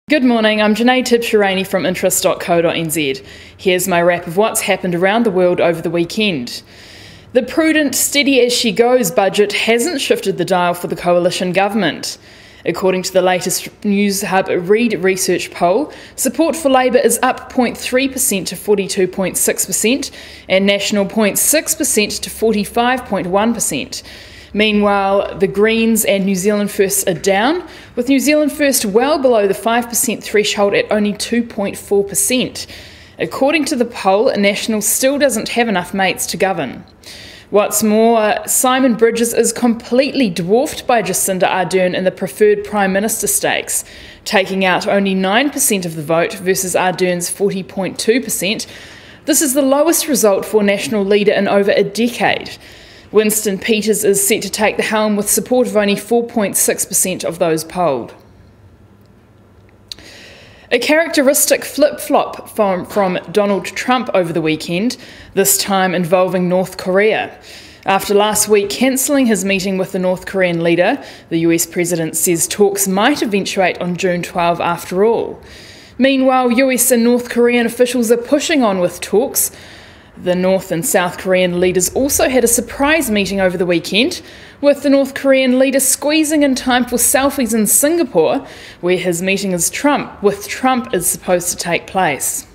Good morning, I'm Jacinda from interest.co.nz. Here's my wrap of what's happened around the world over the weekend. The prudent, steady as she goes budget hasn't shifted the dial for the coalition government. According to the latest News Hub Reid Research poll, support for Labour is up 0.3% to 42.6% and National 0.6% to 45.1%. Meanwhile, the Greens and New Zealand First are down, with New Zealand First well below the 5% threshold at only 2.4%. According to the poll, National still doesn't have enough mates to govern. What's more, Simon Bridges is completely dwarfed by Jacinda Ardern in the preferred Prime Minister stakes, taking out only 9% of the vote versus Ardern's 40.2%. This is the lowest result for National leader in over a decade. Winston Peters is set to take the helm with support of only 4.6% of those polled. A characteristic flip-flop from Donald Trump over the weekend, this time involving North Korea. After last week cancelling his meeting with the North Korean leader, the US president says talks might eventuate on June 12 after all. Meanwhile, US and North Korean officials are pushing on with talks. The North and South Korean leaders also had a surprise meeting over the weekend, with the North Korean leader squeezing in time for selfies in Singapore, where his meeting with Trump is supposed to take place.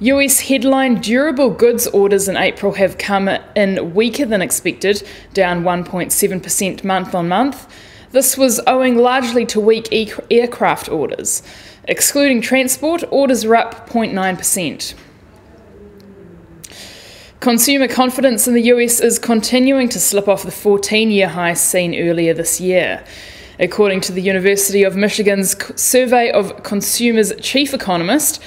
US headline durable goods orders in April have come in weaker than expected, down 1.7% month on month. This was owing largely to weak aircraft orders. Excluding transport, orders are up 0.9%. Consumer confidence in the US is continuing to slip off the 14-year high seen earlier this year. According to the University of Michigan's survey of consumers' chief economist,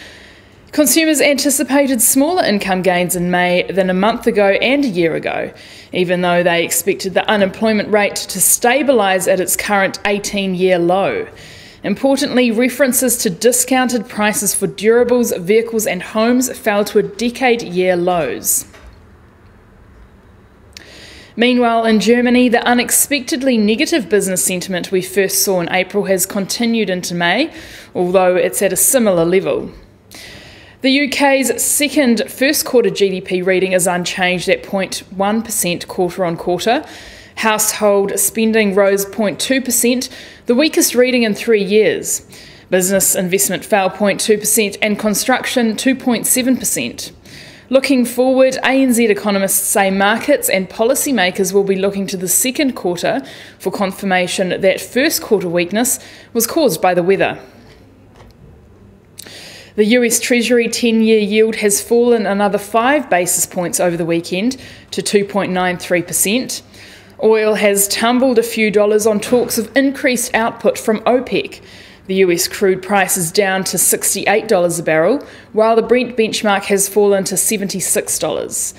consumers anticipated smaller income gains in May than a month ago and a year ago, even though they expected the unemployment rate to stabilise at its current 18-year low. Importantly, references to discounted prices for durables, vehicles and homes fell to decade-year lows. Meanwhile, in Germany, the unexpectedly negative business sentiment we first saw in April has continued into May, although it's at a similar level. The UK's second first quarter GDP reading is unchanged at 0.1% quarter on quarter. Household spending rose 0.2%, the weakest reading in 3 years. Business investment fell 0.2% and construction 2.7%. Looking forward, ANZ economists say markets and policymakers will be looking to the second quarter for confirmation that first quarter weakness was caused by the weather. The US Treasury 10-year yield has fallen another 5 basis points over the weekend to 2.93%. Oil has tumbled a few dollars on talks of increased output from OPEC. The US crude price is down to $68 a barrel, while the Brent benchmark has fallen to $76.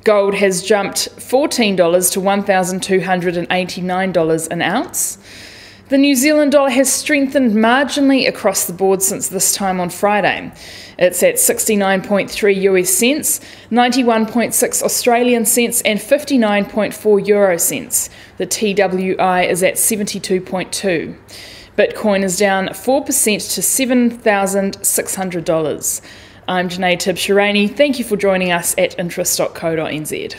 Gold has jumped $14 to $1,289 an ounce. The New Zealand dollar has strengthened marginally across the board since this time on Friday. It's at 69.3 US cents, 91.6 Australian cents and 59.4 euro cents. The TWI is at 72.2. Bitcoin is down 4% to $7,600. I'm Jacinda Ardern. Thank you for joining us at interest.co.nz.